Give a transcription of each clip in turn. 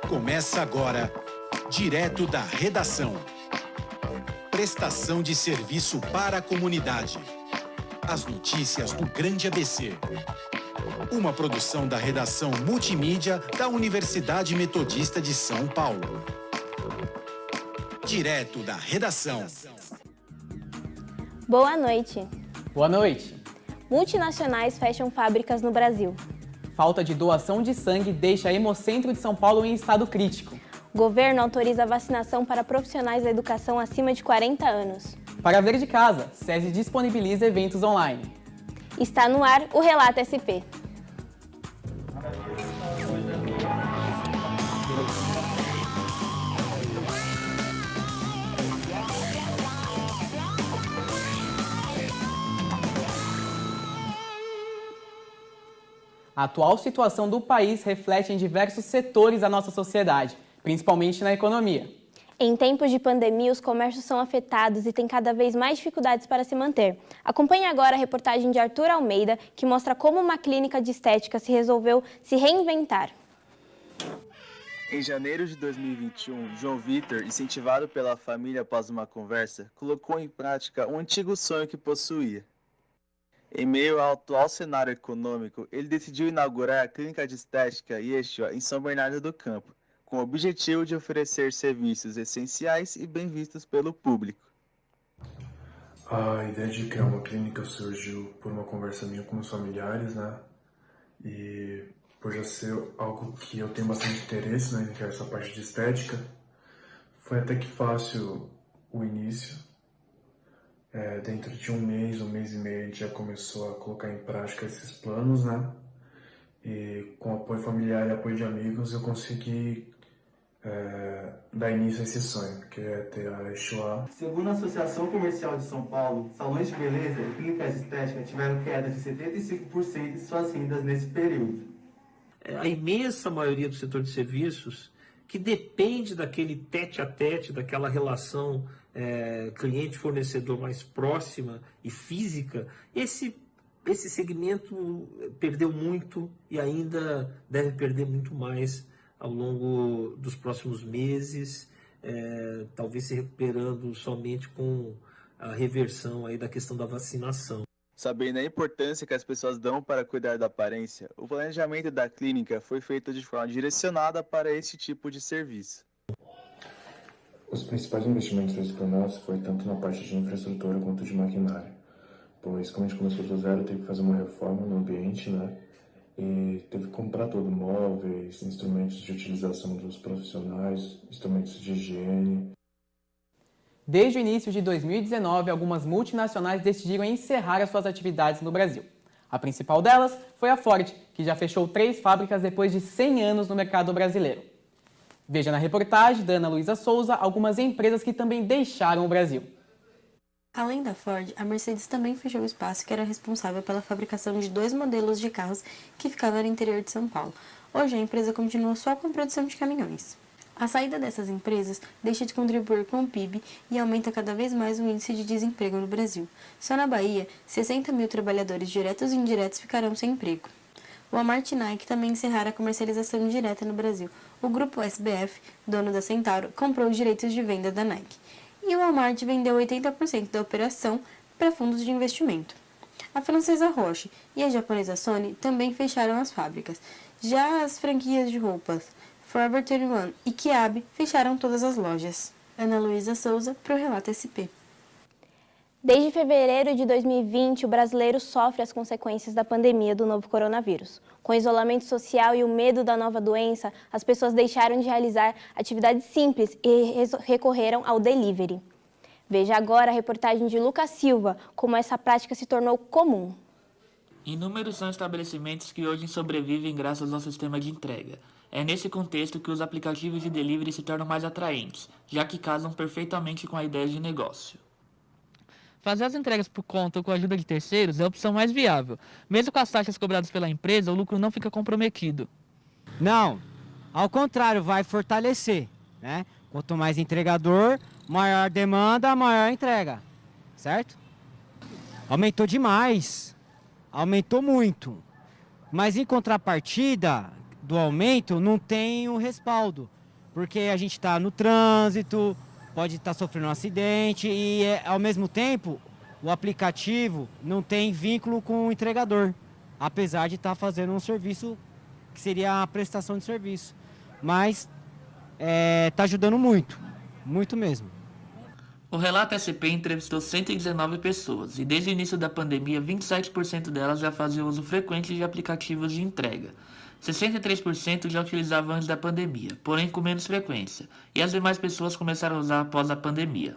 Começa agora, direto da redação. Prestação de serviço para a comunidade. As notícias do Grande ABC. Uma produção da redação multimídia da Universidade Metodista de São Paulo. Direto da redação. Boa noite. Boa noite. Multinacionais fecham fábricas no Brasil. Falta de doação de sangue deixa Hemocentro de São Paulo em estado crítico. Governo autoriza a vacinação para profissionais da educação acima de 40 anos. Para ver de casa, SESI disponibiliza eventos online. Está no ar o Relato SP. A atual situação do país reflete em diversos setores da nossa sociedade, principalmente na economia. Em tempos de pandemia, os comércios são afetados e têm cada vez mais dificuldades para se manter. Acompanhe agora a reportagem de Arthur Almeida, que mostra como uma clínica de estética resolveu se reinventar. Em janeiro de 2021, João Vitor, incentivado pela família após uma conversa, colocou em prática um antigo sonho que possuía. Em meio ao atual cenário econômico, ele decidiu inaugurar a clínica de estética Yeshua em São Bernardo do Campo, com o objetivo de oferecer serviços essenciais e bem vistos pelo público. A ideia de criar uma clínica surgiu por uma conversa minha com meus familiares, né? E por já ser algo que eu tenho bastante interesse, né, que é essa parte de estética, foi até que fácil o início. Dentro de um mês e meio, a gente já começou a colocar em prática esses planos, né? E com apoio familiar e apoio de amigos, eu consegui dar início a esse sonho, que é ter a Yeshua. Segundo a Associação Comercial de São Paulo, salões de beleza e clínicas de estética tiveram queda de 75% em suas rendas nesse período. A imensa maioria do setor de serviços, que depende daquele tete-a-tete, daquela relação cliente-fornecedor mais próxima e física, esse segmento perdeu muito e ainda deve perder muito mais ao longo dos próximos meses, talvez se recuperando somente com a reversão aí da questão da vacinação. Sabendo a importância que as pessoas dão para cuidar da aparência, o planejamento da clínica foi feito de forma direcionada para esse tipo de serviço. Os principais investimentos para nós foi tanto na parte de infraestrutura quanto de maquinário, pois como a gente começou do zero, teve que fazer uma reforma no ambiente, né? E teve que comprar tudo, móveis, instrumentos de utilização dos profissionais, instrumentos de higiene. Desde o início de 2019, algumas multinacionais decidiram encerrar as suas atividades no Brasil. A principal delas foi a Ford, que já fechou 3 fábricas depois de 100 anos no mercado brasileiro. Veja na reportagem da Ana Luísa Souza algumas empresas que também deixaram o Brasil. Além da Ford, a Mercedes também fechou o espaço que era responsável pela fabricação de 2 modelos de carros que ficavam no interior de São Paulo. Hoje a empresa continua só com a produção de caminhões. A saída dessas empresas deixa de contribuir com o PIB e aumenta cada vez mais o índice de desemprego no Brasil. Só na Bahia, 60 mil trabalhadores diretos e indiretos ficarão sem emprego. O Walmart e Nike também encerraram a comercialização direta no Brasil. O grupo SBF, dono da Centauro, comprou os direitos de venda da Nike. E o Walmart vendeu 80% da operação para fundos de investimento. A francesa Roche e a japonesa Sony também fecharam as fábricas. Já as franquias de roupas Forever 21 e Kiabi fecharam todas as lojas. Ana Luísa Souza, para o Relato SP. Desde fevereiro de 2020, o brasileiro sofre as consequências da pandemia do novo coronavírus. Com o isolamento social e o medo da nova doença, as pessoas deixaram de realizar atividades simples e recorreram ao delivery. Veja agora a reportagem de Lucas Silva, como essa prática se tornou comum. Inúmeros são os estabelecimentos que hoje sobrevivem graças ao sistema de entrega. É nesse contexto que os aplicativos de delivery se tornam mais atraentes, já que casam perfeitamente com a ideia de negócio. Fazer as entregas por conta ou com a ajuda de terceiros é a opção mais viável. Mesmo com as taxas cobradas pela empresa, o lucro não fica comprometido. Não, ao contrário, vai fortalecer, né? Quanto mais entregador, maior demanda, maior entrega, certo? Aumentou demais, aumentou muito. Mas em contrapartida, do aumento não tem um respaldo, porque a gente está no trânsito, pode estar sofrendo um acidente e, ao mesmo tempo, o aplicativo não tem vínculo com o entregador, apesar de estar fazendo um serviço que seria a prestação de serviço. Mas está ajudando muito, muito mesmo. O Relato SP entrevistou 119 pessoas e desde o início da pandemia, 27% delas já faziam uso frequente de aplicativos de entrega. 63% já utilizavam antes da pandemia, porém com menos frequência, e as demais pessoas começaram a usar após a pandemia.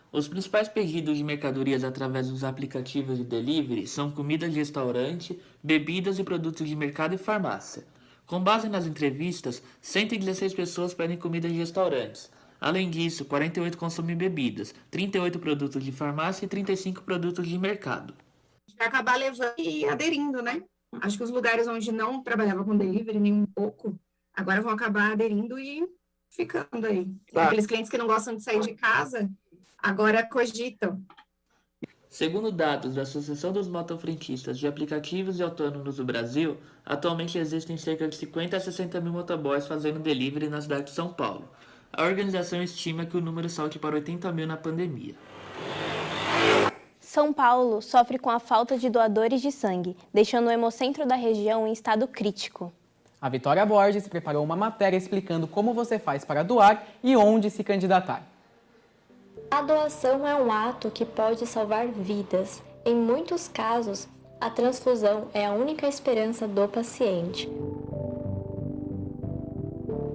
Os principais pedidos de mercadorias através dos aplicativos de delivery são comida de restaurante, bebidas e produtos de mercado e farmácia. Com base nas entrevistas, 116 pessoas pedem comida de restaurantes. Além disso, 48 consomem bebidas, 38 produtos de farmácia e 35 produtos de mercado. Vai acabar levando e aderindo, né? Acho que os lugares onde não trabalhava com delivery nem um pouco, agora vão acabar aderindo e ficando aí. Tá. Aqueles clientes que não gostam de sair de casa, agora cogitam. Segundo dados da Associação dos Motofrentistas de Aplicativos e Autônomos do Brasil, atualmente existem cerca de 50 a 60 mil motoboys fazendo delivery na cidade de São Paulo. A organização estima que o número salte para 80 mil na pandemia. São Paulo sofre com a falta de doadores de sangue, deixando o hemocentro da região em estado crítico. A Vitória Borges preparou uma matéria explicando como você faz para doar e onde se candidatar. A doação é um ato que pode salvar vidas. Em muitos casos, a transfusão é a única esperança do paciente.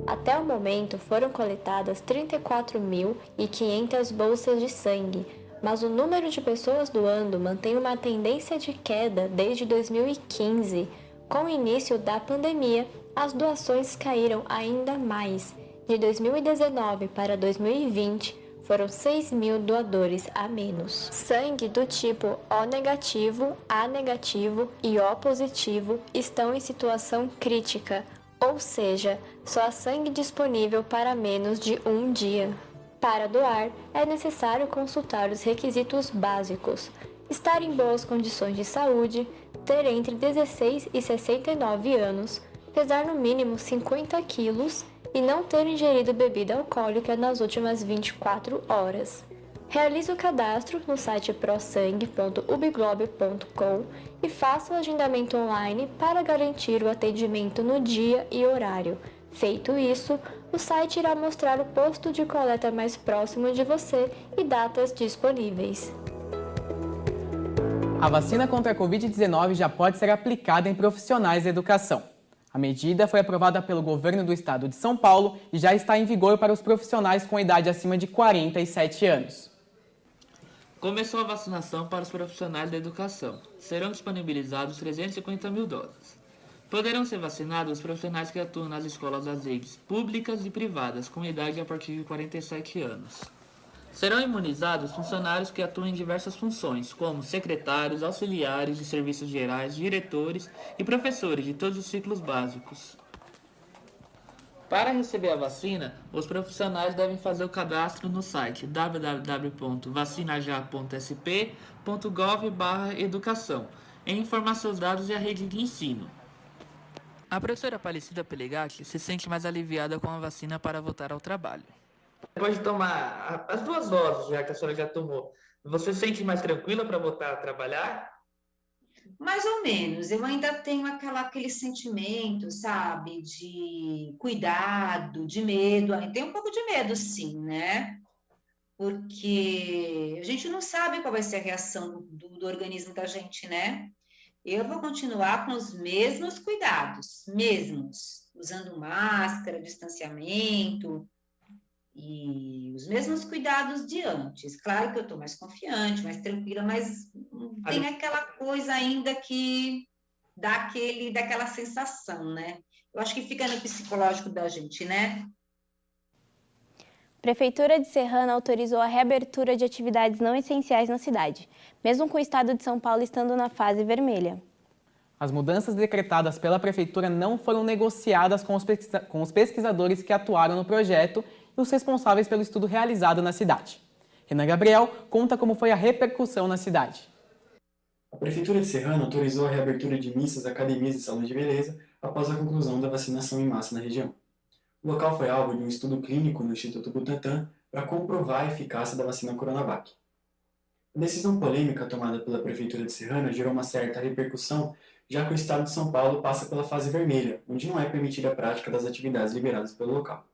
Até o momento, foram coletadas 34.500 bolsas de sangue, mas o número de pessoas doando mantém uma tendência de queda desde 2015. Com o início da pandemia, as doações caíram ainda mais. De 2019 para 2020, foram 6.000 doadores a menos. Sangue do tipo O negativo, A negativo e O positivo estão em situação crítica, ou seja, só há sangue disponível para menos de um dia. Para doar, é necessário consultar os requisitos básicos: estar em boas condições de saúde, ter entre 16 e 69 anos, pesar no mínimo 50 quilos e não ter ingerido bebida alcoólica nas últimas 24 horas. Realize o cadastro no site prosangue.ubglobe.com e faça o agendamento online para garantir o atendimento no dia e horário. Feito isso, o site irá mostrar o posto de coleta mais próximo de você e datas disponíveis. A vacina contra a Covid-19 já pode ser aplicada em profissionais da educação. A medida foi aprovada pelo governo do estado de São Paulo e já está em vigor para os profissionais com idade acima de 47 anos. Começou a vacinação para os profissionais da educação. Serão disponibilizados 350 mil doses. Poderão ser vacinados os profissionais que atuam nas escolas das redes públicas e privadas com idade a partir de 47 anos. Serão imunizados funcionários que atuam em diversas funções, como secretários, auxiliares de serviços gerais, diretores e professores de todos os ciclos básicos. Para receber a vacina, os profissionais devem fazer o cadastro no site www.vacinajá.sp.gov/educação e informar seus dados e a rede de ensino. A professora Aparecida Pelegatti se sente mais aliviada com a vacina para voltar ao trabalho. Depois de tomar as 2 doses, já que a senhora já tomou, você se sente mais tranquila para voltar a trabalhar? Mais ou menos, eu ainda tenho aquele sentimento, sabe, de cuidado, de medo, ainda tenho um pouco de medo, sim, né? Porque a gente não sabe qual vai ser a reação do organismo da gente, né? Eu vou continuar com os mesmos cuidados, usando máscara, distanciamento e os mesmos cuidados de antes. Claro que eu estou mais confiante, mais tranquila, mas tem aquela coisa ainda que dá daquela sensação, né? Eu acho que fica no psicológico da gente, né? Prefeitura de Serrana autorizou a reabertura de atividades não essenciais na cidade, mesmo com o estado de São Paulo estando na fase vermelha. As mudanças decretadas pela Prefeitura não foram negociadas com os pesquisadores que atuaram no projeto e os responsáveis pelo estudo realizado na cidade. Renan Gabriel conta como foi a repercussão na cidade. A Prefeitura de Serrana autorizou a reabertura de missas, academias e salões de beleza após a conclusão da vacinação em massa na região. O local foi alvo de um estudo clínico no Instituto Butantan para comprovar a eficácia da vacina Coronavac. A decisão polêmica tomada pela Prefeitura de Serrana gerou uma certa repercussão, já que o Estado de São Paulo passa pela fase vermelha, onde não é permitida a prática das atividades liberadas pelo local.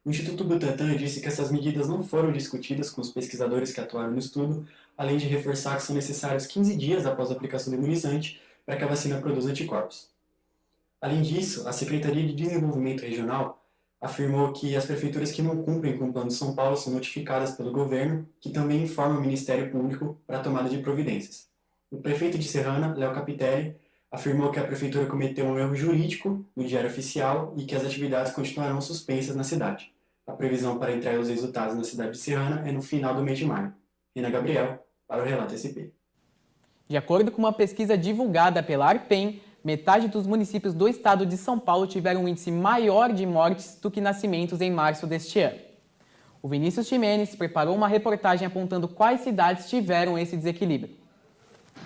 O Instituto Butantan disse que essas medidas não foram discutidas com os pesquisadores que atuaram no estudo, além de reforçar que são necessários 15 dias após a aplicação do imunizante para que a vacina produza anticorpos. Além disso, a Secretaria de Desenvolvimento Regional afirmou que as prefeituras que não cumprem com o Plano de São Paulo são notificadas pelo governo, que também informa o Ministério Público para a tomada de providências. O prefeito de Serrana, Léo Capitelli, afirmou que a prefeitura cometeu um erro jurídico no Diário Oficial e que as atividades continuarão suspensas na cidade. A previsão para entregar os resultados na cidade de Serrana é no final do mês de maio. Rina Gabriel, para o Relato SP. De acordo com uma pesquisa divulgada pela ARPEN, metade dos municípios do estado de São Paulo tiveram um índice maior de mortes do que nascimentos em março deste ano. O Vinícius Ximenes preparou uma reportagem apontando quais cidades tiveram esse desequilíbrio.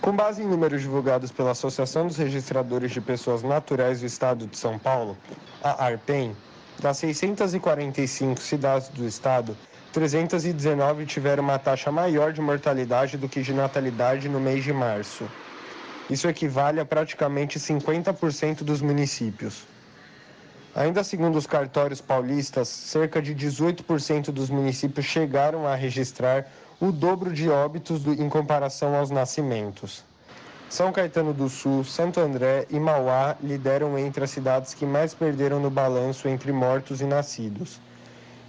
Com base em números divulgados pela Associação dos Registradores de Pessoas Naturais do Estado de São Paulo, a ARPEN, das 645 cidades do estado, 319 tiveram uma taxa maior de mortalidade do que de natalidade no mês de março. Isso equivale a praticamente 50% dos municípios. Ainda segundo os cartórios paulistas, cerca de 18% dos municípios chegaram a registrar o dobro de óbitos em comparação aos nascimentos. São Caetano do Sul, Santo André e Mauá lideram entre as cidades que mais perderam no balanço entre mortos e nascidos.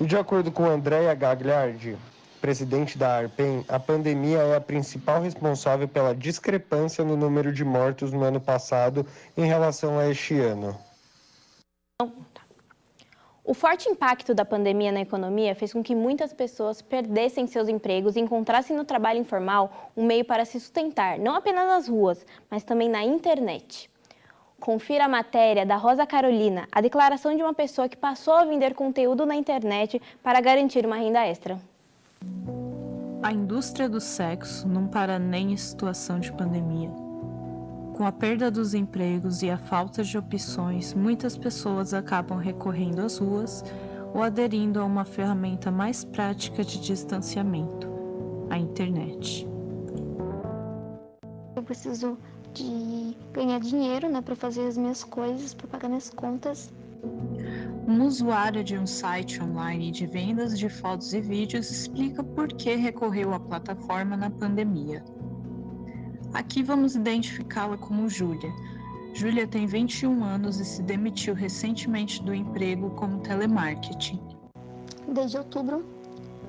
E de acordo com Andréa Gagliardi, presidente da ARPEN, a pandemia é a principal responsável pela discrepância no número de mortos no ano passado em relação a este ano. O forte impacto da pandemia na economia fez com que muitas pessoas perdessem seus empregos e encontrassem no trabalho informal um meio para se sustentar, não apenas nas ruas, mas também na internet. Confira a matéria da Rosa Carolina, a declaração de uma pessoa que passou a vender conteúdo na internet para garantir uma renda extra. A indústria do sexo não para nem em situação de pandemia. Com a perda dos empregos e a falta de opções, muitas pessoas acabam recorrendo às ruas ou aderindo a uma ferramenta mais prática de distanciamento, a internet. Eu preciso de ganhar dinheiro, para fazer as minhas coisas, para pagar minhas contas. Uma usuária de um site online de vendas de fotos e vídeos explica por que recorreu à plataforma na pandemia. Aqui vamos identificá-la como Júlia. Júlia tem 21 anos e se demitiu recentemente do emprego como telemarketing. Desde outubro,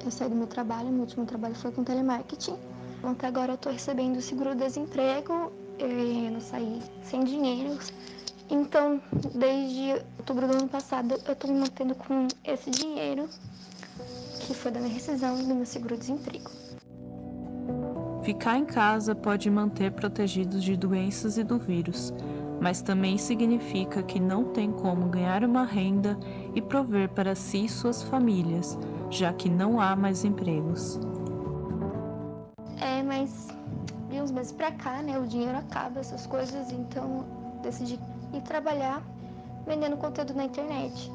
eu saí do meu trabalho, meu último trabalho foi com telemarketing. Até agora eu estou recebendo o seguro-desemprego, eu não saí sem dinheiro. Então, desde outubro do ano passado, eu estou me mantendo com esse dinheiro, que foi da minha rescisão do meu seguro-desemprego. Ficar em casa pode manter protegidos de doenças e do vírus, mas também significa que não tem como ganhar uma renda e prover para si e suas famílias, já que não há mais empregos. Mas de uns meses pra cá, o dinheiro acaba, essas coisas, então decidi ir trabalhar vendendo conteúdo na internet.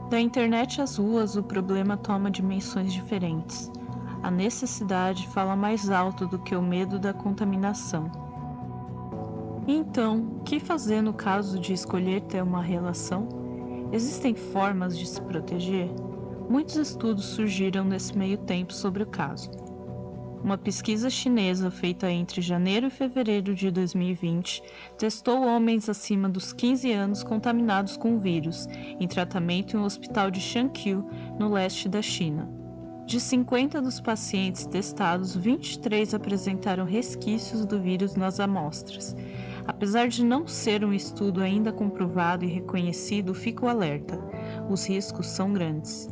Da internet às ruas, o problema toma dimensões diferentes. A necessidade fala mais alto do que o medo da contaminação. Então, o que fazer no caso de escolher ter uma relação? Existem formas de se proteger? Muitos estudos surgiram nesse meio tempo sobre o caso. Uma pesquisa chinesa feita entre janeiro e fevereiro de 2020 testou homens acima dos 15 anos contaminados com o vírus em tratamento em um hospital de Shanqiu, no leste da China. De 50 dos pacientes testados, 23 apresentaram resquícios do vírus nas amostras. Apesar de não ser um estudo ainda comprovado e reconhecido, fica o alerta: os riscos são grandes.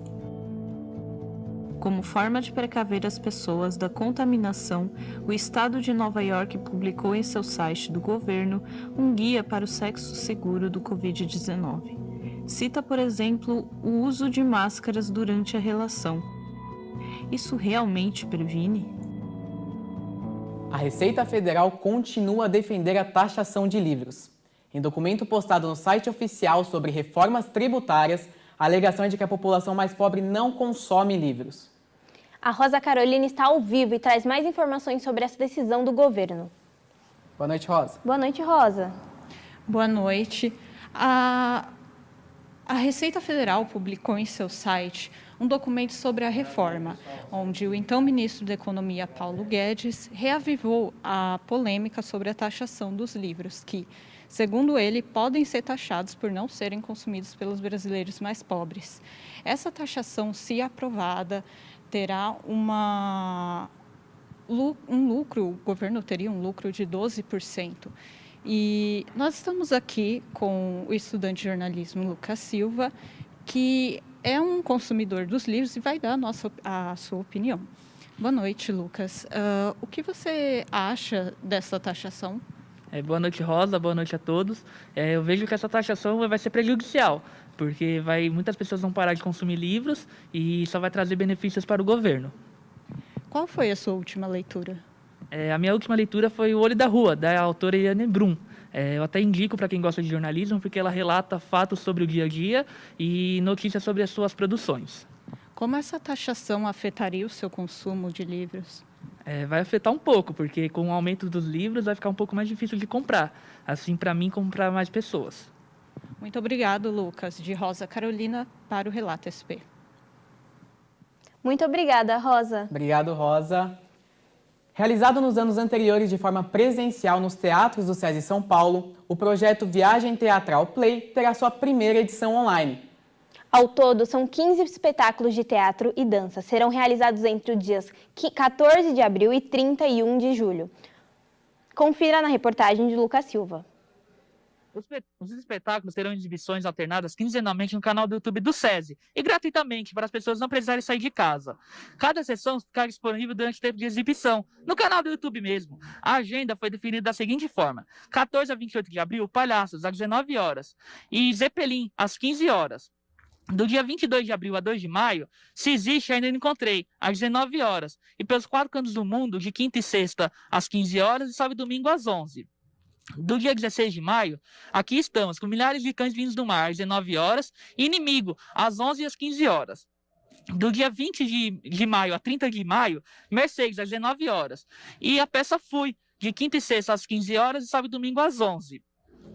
Como forma de precaver as pessoas da contaminação, o estado de Nova York publicou em seu site do governo um guia para o sexo seguro do Covid-19. Cita, por exemplo, o uso de máscaras durante a relação. Isso realmente previne? A Receita Federal continua a defender a taxação de livros. Em documento postado no site oficial sobre reformas tributárias, a alegação é de que a população mais pobre não consome livros. A Rosa Carolina está ao vivo e traz mais informações sobre essa decisão do governo. Boa noite, Rosa. Boa noite, Rosa. Boa noite. A Receita Federal publicou em seu site um documento sobre a reforma, onde o então ministro da Economia, Paulo Guedes, reavivou a polêmica sobre a taxação dos livros, que, segundo ele, podem ser taxados por não serem consumidos pelos brasileiros mais pobres. Essa taxação, se aprovada, terá um lucro, o governo teria um lucro de 12%. E nós estamos aqui com o estudante de jornalismo Lucas Silva, que é um consumidor dos livros e vai dar a sua opinião. Boa noite, Lucas. O que você acha dessa taxação? Boa noite, Rosa. Boa noite a todos. Eu vejo que essa taxação vai ser prejudicial, porque muitas pessoas vão parar de consumir livros e só vai trazer benefícios para o governo. Qual foi a sua última leitura? A minha última leitura foi O Olho da Rua, da autora Eliane Brum. Eu até indico para quem gosta de jornalismo, porque ela relata fatos sobre o dia a dia e notícias sobre as suas produções. Como essa taxação afetaria o seu consumo de livros? Vai afetar um pouco, porque com o aumento dos livros vai ficar um pouco mais difícil de comprar. Assim, para mim, comprar mais pessoas. Muito obrigado, Lucas, de Rosa Carolina, para o Relato SP. Muito obrigada, Rosa. Obrigado, Rosa. Realizado nos anos anteriores de forma presencial nos teatros do SESI São Paulo, o projeto Viagem Teatral Play terá sua primeira edição online. Ao todo, são 15 espetáculos de teatro e dança. Serão realizados entre os dias 14 de abril e 31 de julho. Confira na reportagem de Lucas Silva. Os espetáculos terão exibições alternadas quinzenalmente no canal do YouTube do SESI e gratuitamente para as pessoas não precisarem sair de casa. Cada sessão ficará disponível durante o tempo de exibição, no canal do YouTube mesmo. A agenda foi definida da seguinte forma: 14 a 28 de abril, Palhaços, às 19 horas, e Zeppelin, às 15 horas. Do dia 22 de abril a 2 de maio, Se Existe Ainda Não Encontrei, às 19 horas, e pelos 4 cantos do mundo, de quinta e sexta, às 15 horas, e sábado e domingo, às 11. Do dia 16 de maio, aqui estamos, com Milhares de Cães Vindos do Mar, às 19 horas, e Inimigo, às 11 e às 15 horas. Do dia 20 de maio a 30 de maio, Mercedes, às 19 horas. E a peça Fui, de quinta e sexta, às 15 horas, e sábado e domingo, às 11.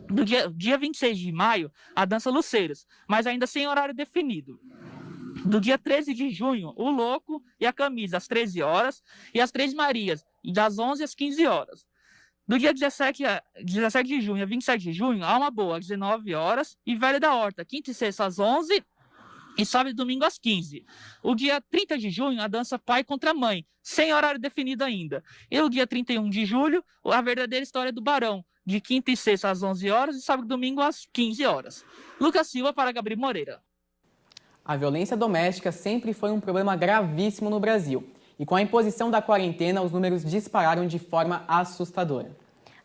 Do dia 26 de maio, a Dança Luceiros, mas ainda sem horário definido. Do dia 13 de junho, O Louco e a Camisa, às 13 horas, e as Três Marias, das 11 às 15 horas. Do dia 17 de junho a 27 de junho, Alma Boa, às 19 horas, e Velha da Horta, quinta e sexta, às 11, e sábado e domingo, às 15. O dia 30 de junho, a dança Pai contra Mãe, sem horário definido ainda. E o dia 31 de julho, A Verdadeira História do Barão, de quinta e sexta, às 11 horas, e sábado e domingo, às 15 horas. Lucas Silva para Gabriel Moreira. A violência doméstica sempre foi um problema gravíssimo no Brasil. E com a imposição da quarentena, os números dispararam de forma assustadora.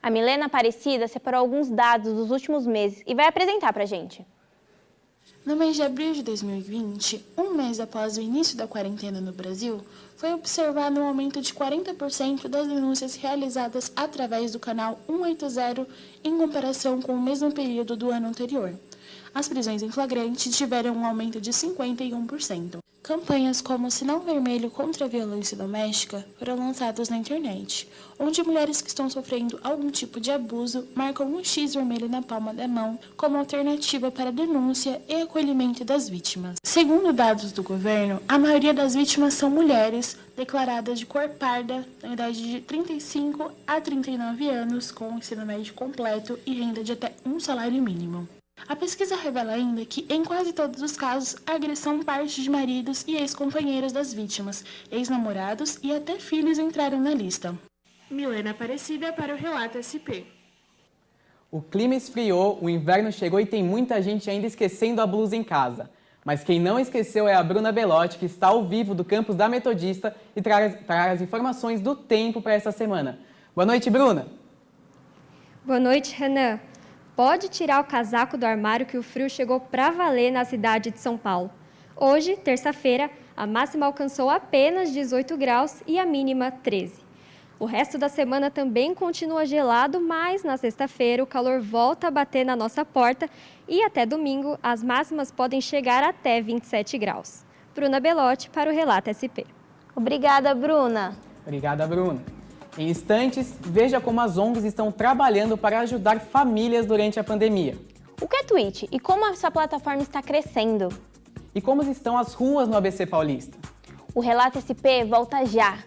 A Milena Aparecida separou alguns dados dos últimos meses e vai apresentar para a gente. No mês de abril de 2020, um mês após o início da quarentena no Brasil, foi observado um aumento de 40% das denúncias realizadas através do canal 180 em comparação com o mesmo período do ano anterior. As prisões em flagrante tiveram um aumento de 51%. Campanhas como o Sinal Vermelho contra a Violência Doméstica foram lançadas na internet, onde mulheres que estão sofrendo algum tipo de abuso marcam um X vermelho na palma da mão como alternativa para a denúncia e acolhimento das vítimas. Segundo dados do governo, a maioria das vítimas são mulheres declaradas de cor parda, na idade de 35 a 39 anos, com ensino médio completo e renda de até um salário mínimo. A pesquisa revela ainda que, em quase todos os casos, a agressão parte de maridos e ex-companheiras das vítimas, ex-namorados e até filhos entraram na lista. Milena Aparecida para o Relato SP. O clima esfriou, o inverno chegou e tem muita gente ainda esquecendo a blusa em casa. Mas quem não esqueceu é a Bruna Belotti, que está ao vivo do campus da Metodista e traz as informações do tempo para essa semana. Boa noite, Bruna. Boa noite, Renan. Pode tirar o casaco do armário que o frio chegou para valer na cidade de São Paulo. Hoje, terça-feira, a máxima alcançou apenas 18 graus e a mínima 13. O resto da semana também continua gelado, mas na sexta-feira o calor volta a bater na nossa porta e até domingo as máximas podem chegar até 27 graus. Bruna Belotti para o Relato SP. Obrigada, Bruna. Obrigada, Bruna. Em instantes, veja como as ONGs estão trabalhando para ajudar famílias durante a pandemia. O que é Twitch e como essa plataforma está crescendo? E como estão as ruas no ABC Paulista? O Relato SP volta já.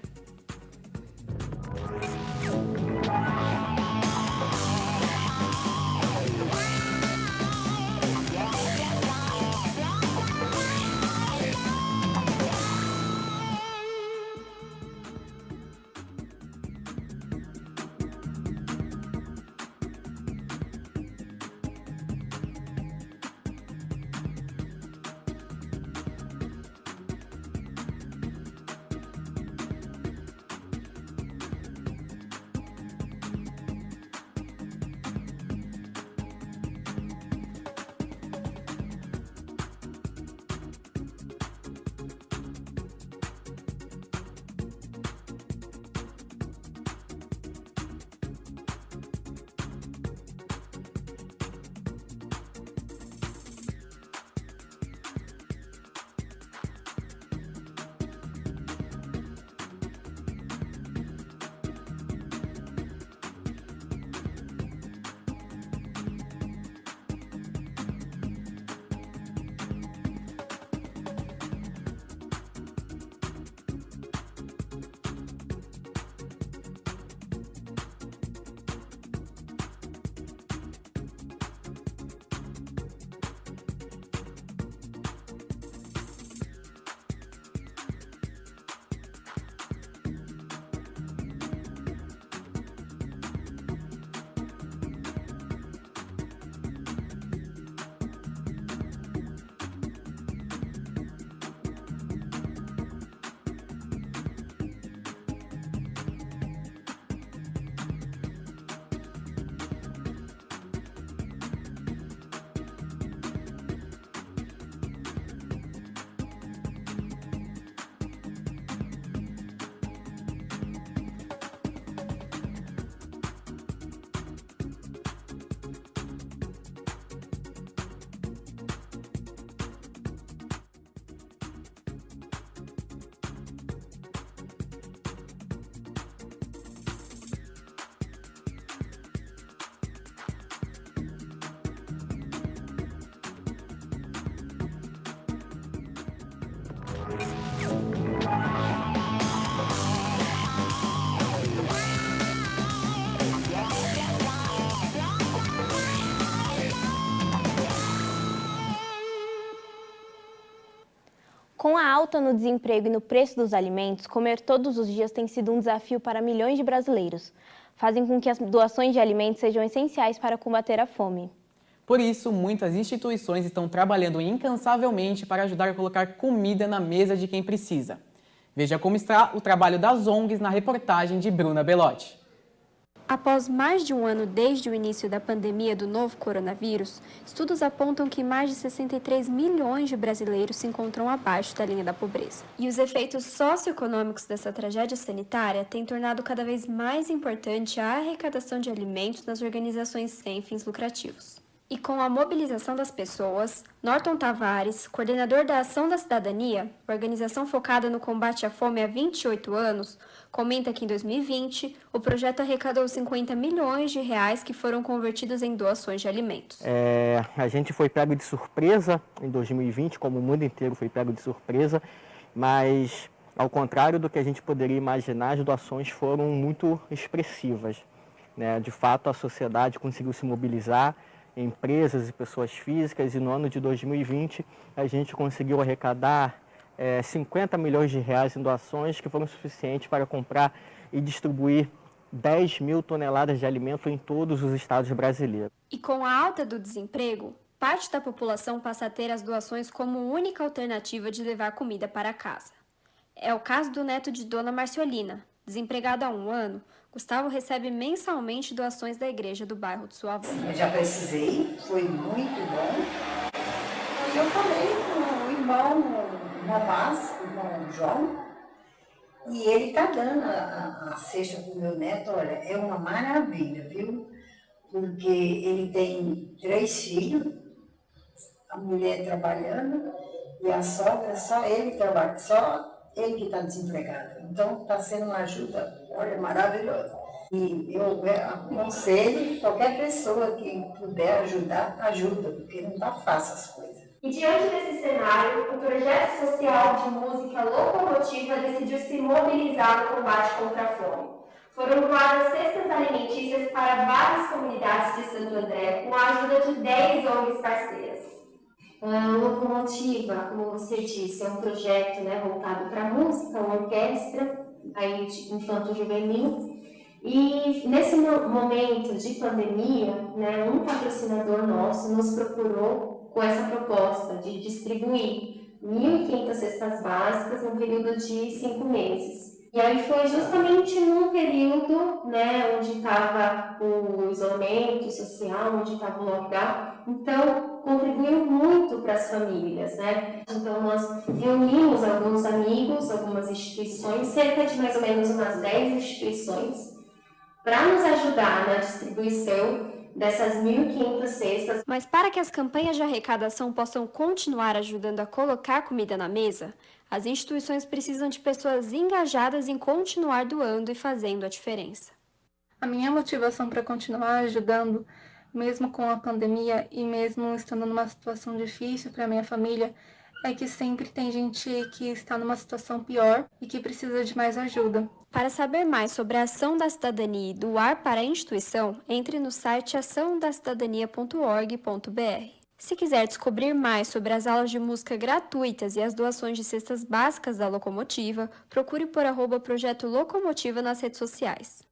Com a alta no desemprego e no preço dos alimentos, comer todos os dias tem sido um desafio para milhões de brasileiros. Fazem com que as doações de alimentos sejam essenciais para combater a fome. Por isso, muitas instituições estão trabalhando incansavelmente para ajudar a colocar comida na mesa de quem precisa. Veja como está o trabalho das ONGs na reportagem de Bruna Belotti. Após mais de um ano desde o início da pandemia do novo coronavírus, estudos apontam que mais de 63 milhões de brasileiros se encontram abaixo da linha da pobreza. E os efeitos socioeconômicos dessa tragédia sanitária têm tornado cada vez mais importante a arrecadação de alimentos nas organizações sem fins lucrativos. E com a mobilização das pessoas, Norton Tavares, coordenador da Ação da Cidadania, organização focada no combate à fome há 28 anos, comenta que em 2020 o projeto arrecadou 50 milhões de reais que foram convertidos em doações de alimentos. A gente foi pego de surpresa em 2020, como o mundo inteiro foi pego de surpresa, mas ao contrário do que a gente poderia imaginar, as doações foram muito expressivas, né? De fato, a sociedade conseguiu se mobilizar, empresas e pessoas físicas, e no ano de 2020 a gente conseguiu arrecadar 50 milhões de reais em doações que foram suficientes para comprar e distribuir 10 mil toneladas de alimento em todos os estados brasileiros. E com a alta do desemprego, parte da população passa a ter as doações como única alternativa de levar comida para casa. É o caso do neto de Dona Marciolina. Desempregado há um ano, Gustavo recebe mensalmente doações da igreja do bairro de sua avó. Eu já precisei, foi muito bom. E eu falei com o irmão Rapaz, o irmão João, E ele está dando a cesta para o meu neto, olha, é uma maravilha, viu? Porque ele tem 3 filhos, a mulher trabalhando e a sogra, só ele trabalha, só ele que está desempregado. Então está sendo uma ajuda, olha, maravilhosa. E eu aconselho qualquer pessoa que puder ajudar, ajuda, porque não está fácil as coisas. E diante desse cenário, o projeto social de música Locomotiva decidiu se mobilizar no combate contra a fome. Foram doadas cestas alimentícias para várias comunidades de Santo André, com a ajuda de 10 ONGs parceiras. A Locomotiva, como você disse, é um projeto voltado para a música, uma orquestra infanto-juvenil. E nesse momento de pandemia, um patrocinador nosso nos procurou com essa proposta de distribuir 1.500 cestas básicas no período de 5 meses. E aí foi justamente num período onde estava o isolamento social, onde estava o lockdown, então contribuiu muito para as famílias, Então nós reunimos alguns amigos, algumas instituições, cerca de mais ou menos umas 10 instituições, para nos ajudar na distribuição dessas 1.500 cestas. Mas para que as campanhas de arrecadação possam continuar ajudando a colocar comida na mesa, as instituições precisam de pessoas engajadas em continuar doando e fazendo a diferença. A minha motivação para continuar ajudando, mesmo com a pandemia e mesmo estando numa situação difícil para a minha família, é que sempre tem gente que está numa situação pior e que precisa de mais ajuda. Para saber mais sobre a Ação da Cidadania e doar para a instituição, entre no site açãodacidadania.org.br. Se quiser descobrir mais sobre as aulas de música gratuitas e as doações de cestas básicas da Locomotiva, procure por @Projeto Locomotiva nas redes sociais.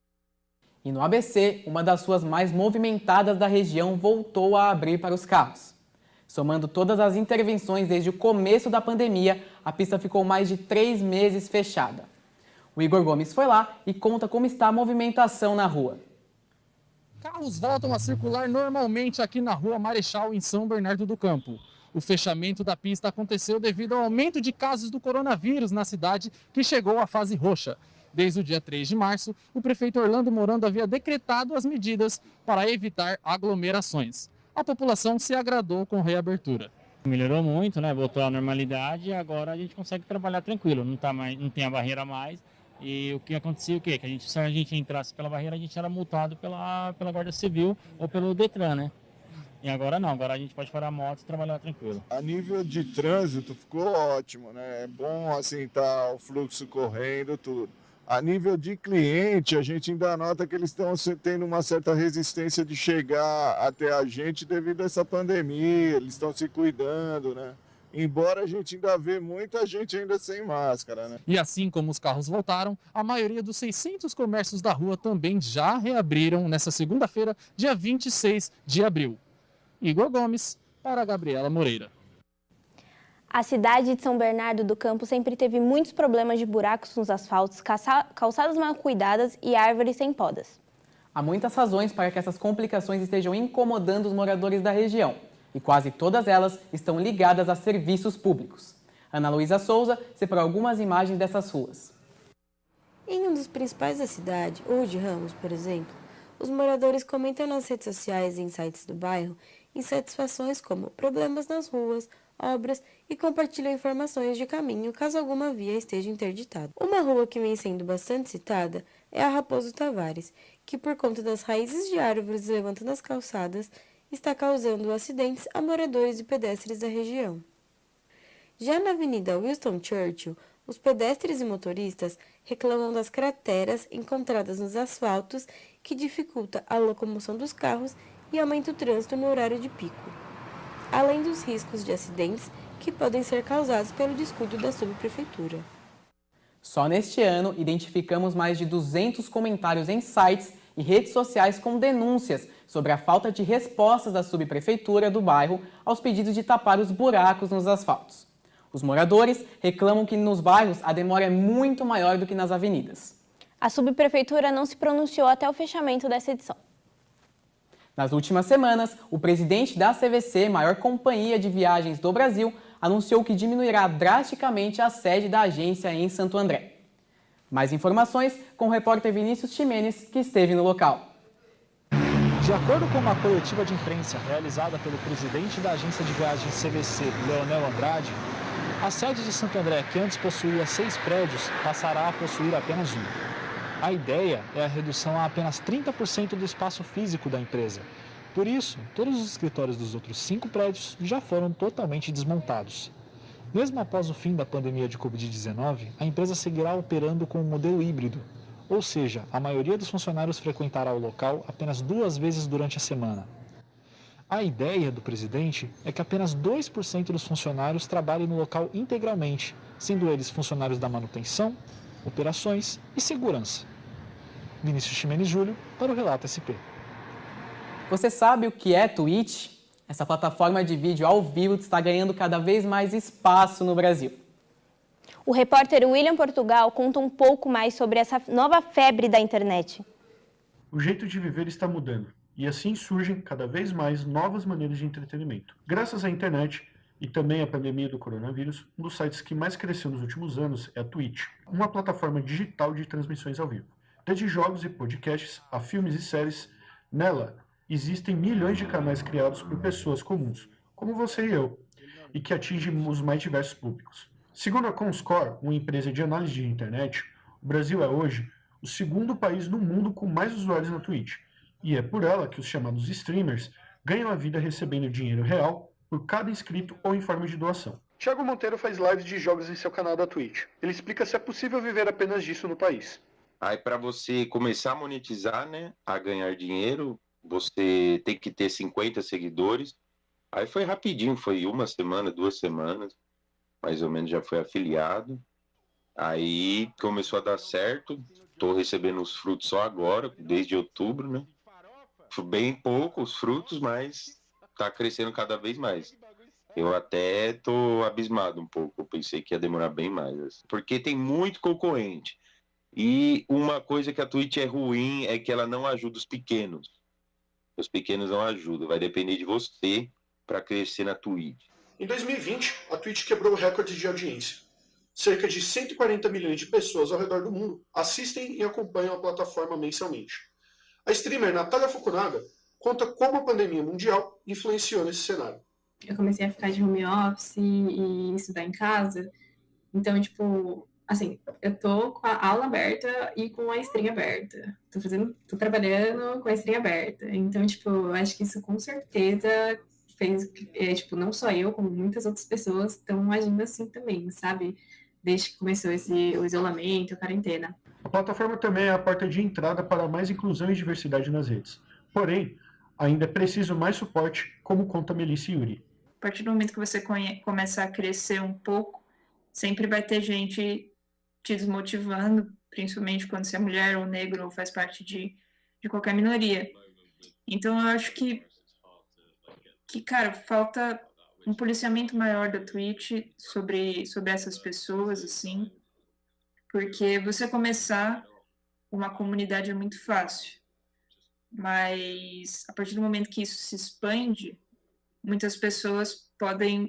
E no ABC, uma das ruas mais movimentadas da região voltou a abrir para os carros. Somando todas as intervenções desde o começo da pandemia, a pista ficou mais de 3 meses fechada. O Igor Gomes foi lá e conta como está a movimentação na rua. Carros voltam a circular normalmente aqui na Rua Marechal, em São Bernardo do Campo. O fechamento da pista aconteceu devido ao aumento de casos do coronavírus na cidade, que chegou à fase roxa. Desde o dia 3 de março, o prefeito Orlando Morando havia decretado as medidas para evitar aglomerações. A população se agradou com a reabertura. Melhorou muito, voltou à normalidade e agora a gente consegue trabalhar tranquilo, não tem a barreira mais. E o que acontecia, que se a gente entrasse pela barreira, a gente era multado pela Guarda Civil ou pelo Detran, E agora não, agora a gente pode parar a moto e trabalhar tranquilo. A nível de trânsito ficou ótimo, É bom assim, tá o fluxo correndo, tudo. A nível de cliente, a gente ainda nota que eles estão tendo uma certa resistência de chegar até a gente devido a essa pandemia, eles estão se cuidando, Embora a gente ainda vê muita gente ainda sem máscara, E assim como os carros voltaram, a maioria dos 600 comércios da rua também já reabriram nesta segunda-feira, dia 26 de abril. Igor Gomes, para a Gabriela Moreira. A cidade de São Bernardo do Campo sempre teve muitos problemas de buracos nos asfaltos, calçadas mal cuidadas e árvores sem podas. Há muitas razões para que essas complicações estejam incomodando os moradores da região. E quase todas elas estão ligadas a serviços públicos. Ana Luísa Souza separou algumas imagens dessas ruas. Em um dos principais da cidade, ou de Ramos, por exemplo, os moradores comentam nas redes sociais e em sites do bairro insatisfações como problemas nas ruas, obras e compartilham informações de caminho caso alguma via esteja interditada. Uma rua que vem sendo bastante citada é a Raposo Tavares, que por conta das raízes de árvores levantando as calçadas, está causando acidentes a moradores e pedestres da região. Já na Avenida Winston Churchill, os pedestres e motoristas reclamam das crateras encontradas nos asfaltos que dificulta a locomoção dos carros e aumenta o trânsito no horário de pico, além dos riscos de acidentes que podem ser causados pelo descuido da subprefeitura. Só neste ano, identificamos mais de 200 comentários em sites e redes sociais com denúncias sobre a falta de respostas da subprefeitura do bairro aos pedidos de tapar os buracos nos asfaltos. Os moradores reclamam que nos bairros a demora é muito maior do que nas avenidas. A subprefeitura não se pronunciou até o fechamento dessa edição. Nas últimas semanas, o presidente da CVC, maior companhia de viagens do Brasil, anunciou que diminuirá drasticamente a sede da agência em Santo André. Mais informações com o repórter Vinícius Ximenes, que esteve no local. De acordo com uma coletiva de imprensa realizada pelo presidente da agência de viagens CVC, Leonel Andrade, a sede de Santo André, que antes possuía 6 prédios, passará a possuir apenas um. A ideia é a redução a apenas 30% do espaço físico da empresa. Por isso, todos os escritórios dos outros 5 prédios já foram totalmente desmontados. Mesmo após o fim da pandemia de Covid-19, a empresa seguirá operando com um modelo híbrido, ou seja, a maioria dos funcionários frequentará o local apenas 2 vezes durante a semana. A ideia do presidente é que apenas 2% dos funcionários trabalhem no local integralmente, sendo eles funcionários da manutenção, operações e segurança. Vinícius Ximenes Júlio, para o Relato SP. Você sabe o que é Twitch? Essa plataforma de vídeo ao vivo está ganhando cada vez mais espaço no Brasil. O repórter William Portugal conta um pouco mais sobre essa nova febre da internet. O jeito de viver está mudando, e assim surgem cada vez mais novas maneiras de entretenimento. Graças à internet e também à pandemia do coronavírus, um dos sites que mais cresceu nos últimos anos é a Twitch, uma plataforma digital de transmissões ao vivo. Desde jogos e podcasts a filmes e séries, nela existem milhões de canais criados por pessoas comuns, como você e eu, e que atingem os mais diversos públicos. Segundo a Comscore, uma empresa de análise de internet, o Brasil é hoje o segundo país no mundo com mais usuários na Twitch, e é por ela que os chamados streamers ganham a vida recebendo dinheiro real por cada inscrito ou em forma de doação. Thiago Monteiro faz lives de jogos em seu canal da Twitch. Ele explica se é possível viver apenas disso no país. Aí para você começar a monetizar, né, a ganhar dinheiro, você tem que ter 50 seguidores. Aí foi rapidinho, foi 1 semana, 2 semanas. Mais ou menos já foi afiliado, aí começou a dar certo, estou recebendo os frutos só agora, desde outubro, né? Bem pouco os frutos, mas está crescendo cada vez mais. Eu até estou abismado um pouco, eu pensei que ia demorar bem mais, porque tem muito concorrente. E uma coisa que a Twitch é ruim é que ela não ajuda os pequenos. Os pequenos não ajudam, vai depender de você para crescer na Twitch. Em 2020, a Twitch quebrou o recorde de audiência. Cerca de 140 milhões de pessoas ao redor do mundo assistem e acompanham a plataforma mensalmente. A streamer Natália Fukunaga conta como a pandemia mundial influenciou nesse cenário. Eu comecei a ficar de home office e estudar em casa. Então, assim, eu tô com a aula aberta e com a stream aberta. Tô trabalhando com a stream aberta. Então, eu acho que isso com certeza fez, não só eu, como muitas outras pessoas estão agindo assim também, sabe? Desde que começou o isolamento, a quarentena. A plataforma também é a porta de entrada para mais inclusão e diversidade nas redes. Porém, ainda é preciso mais suporte, como conta Melissa e Yuri. A partir do momento que você começar a crescer um pouco, sempre vai ter gente te desmotivando, principalmente quando você é mulher ou negro ou faz parte de qualquer minoria. Então, eu acho que, cara, falta um policiamento maior da Twitch sobre essas pessoas, assim, porque você começar uma comunidade é muito fácil, mas a partir do momento que isso se expande, muitas pessoas podem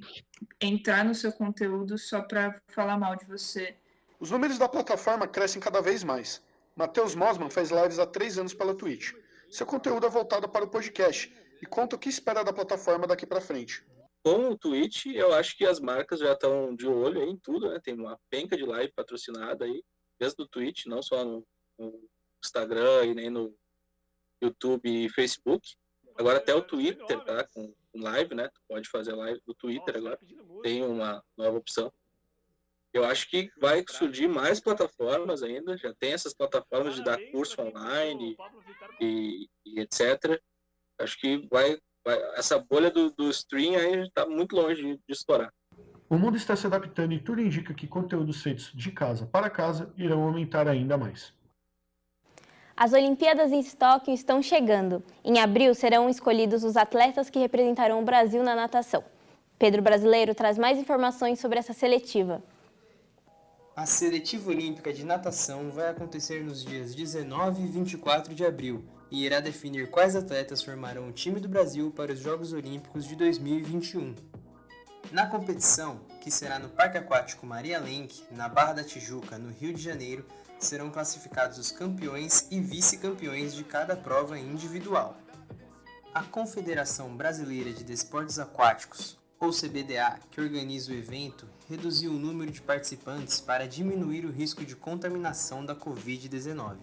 entrar no seu conteúdo só para falar mal de você. Os números da plataforma crescem cada vez mais. Matheus Mosman faz lives há 3 anos pela Twitch. Seu conteúdo é voltado para o podcast e conta o que espera da plataforma daqui para frente. Com o Twitch, eu acho que as marcas já estão de olho aí em tudo, né? Tem uma penca de live patrocinada aí, desde o Twitch, não só no Instagram e nem no YouTube e Facebook. Agora até o Twitter, tá? Com live, né? Tu pode fazer live do Twitter agora. Tem uma nova opção. Eu acho que vai surgir mais plataformas ainda. Já tem essas plataformas de dar curso online e etc. Acho que essa bolha do stream aí está muito longe de estourar. O mundo está se adaptando e tudo indica que conteúdos feitos de casa para casa irão aumentar ainda mais. As Olimpíadas em Tóquio estão chegando. Em abril serão escolhidos os atletas que representarão o Brasil na natação. Pedro Brasileiro traz mais informações sobre essa seletiva. A seletiva olímpica de natação vai acontecer nos dias 19 e 24 de abril e irá definir quais atletas formarão o time do Brasil para os Jogos Olímpicos de 2021. Na competição, que será no Parque Aquático Maria Lenk, na Barra da Tijuca, no Rio de Janeiro, serão classificados os campeões e vice-campeões de cada prova individual. A Confederação Brasileira de Desportos Aquáticos, ou CBDA, que organiza o evento, reduziu o número de participantes para diminuir o risco de contaminação da Covid-19.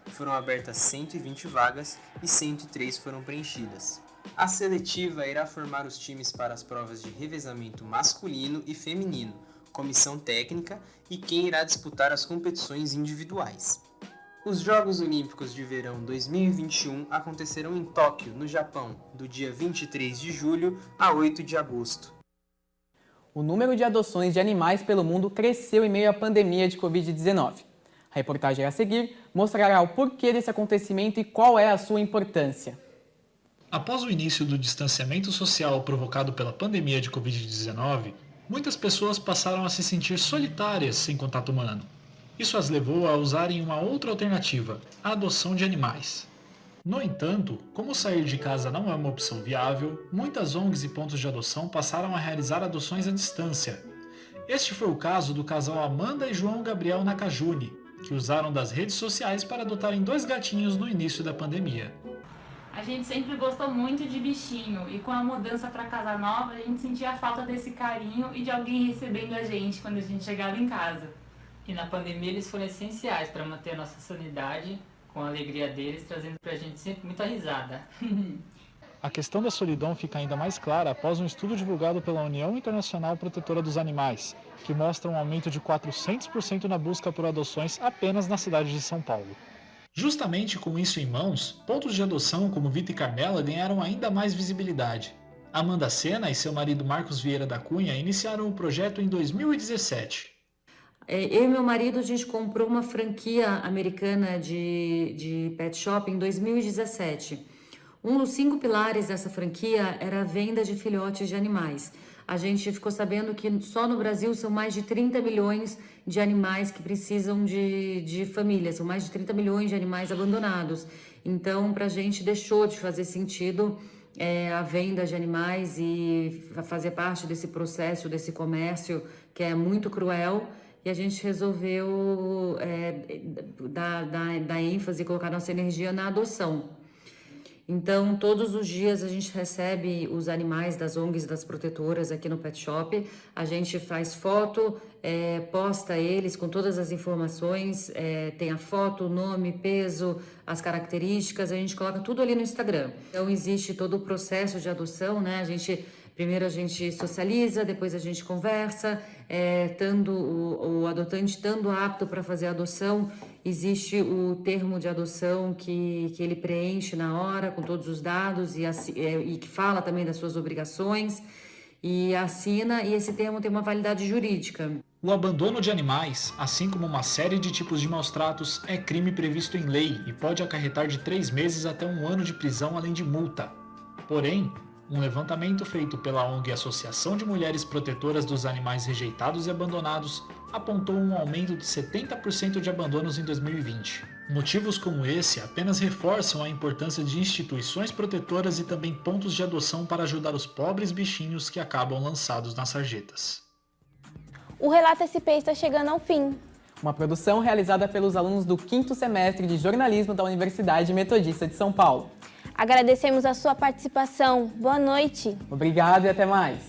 Foram abertas 120 vagas e 103 foram preenchidas. A seletiva irá formar os times para as provas de revezamento masculino e feminino, comissão técnica e quem irá disputar as competições individuais. Os Jogos Olímpicos de Verão 2021 acontecerão em Tóquio, no Japão, do dia 23 de julho a 8 de agosto. O número de adoções de animais pelo mundo cresceu em meio à pandemia de Covid-19. A reportagem a seguir mostrará o porquê desse acontecimento e qual é a sua importância. Após o início do distanciamento social provocado pela pandemia de Covid-19, muitas pessoas passaram a se sentir solitárias sem contato humano. Isso as levou a usarem uma outra alternativa, a adoção de animais. No entanto, como sair de casa não é uma opção viável, muitas ONGs e pontos de adoção passaram a realizar adoções à distância. Este foi o caso do casal Amanda e João Gabriel Nakajuni, que usaram das redes sociais para adotarem 2 gatinhos no início da pandemia. A gente sempre gostou muito de bichinho e com a mudança para casa nova a gente sentia a falta desse carinho e de alguém recebendo a gente quando a gente chegava em casa. E na pandemia eles foram essenciais para manter a nossa sanidade, com a alegria deles, trazendo pra gente sempre muita risada. A questão da solidão fica ainda mais clara após um estudo divulgado pela União Internacional Protetora dos Animais, que mostra um aumento de 400% na busca por adoções apenas na cidade de São Paulo. Justamente com isso em mãos, pontos de adoção como Vita e Carmela ganharam ainda mais visibilidade. Amanda Sena e seu marido Marcos Vieira da Cunha iniciaram o projeto em 2017. Eu e meu marido, a gente comprou uma franquia americana de pet shop em 2017. Um dos 5 pilares dessa franquia era a venda de filhotes de animais. A gente ficou sabendo que só no Brasil são mais de 30 milhões de animais que precisam de família, são mais de 30 milhões de animais abandonados. Então, para a gente deixou de fazer sentido a venda de animais e fazer parte desse processo, desse comércio que é muito cruel. E a gente resolveu dar ênfase e colocar nossa energia na adoção. Então, todos os dias a gente recebe os animais das ONGs, das protetoras aqui no Pet Shop. A gente faz foto, posta eles com todas as informações, tem a foto, o nome, peso, as características, a gente coloca tudo ali no Instagram. Então, existe todo o processo de adoção, né? Primeiro a gente socializa, depois a gente conversa, o adotante estando apto para fazer a adoção, existe o termo de adoção que ele preenche na hora, com todos os dados e que fala também das suas obrigações, e assina, e esse termo tem uma validade jurídica. O abandono de animais, assim como uma série de tipos de maus-tratos, é crime previsto em lei e pode acarretar de 3 meses até 1 ano de prisão, além de multa. Porém, um levantamento feito pela ONG Associação de Mulheres Protetoras dos Animais Rejeitados e Abandonados apontou um aumento de 70% de abandonos em 2020. Motivos como esse apenas reforçam a importância de instituições protetoras e também pontos de adoção para ajudar os pobres bichinhos que acabam lançados nas sarjetas. O Relato SP está chegando ao fim. Uma produção realizada pelos alunos do 5º semestre de jornalismo da Universidade Metodista de São Paulo. Agradecemos a sua participação. Boa noite. Obrigado e até mais.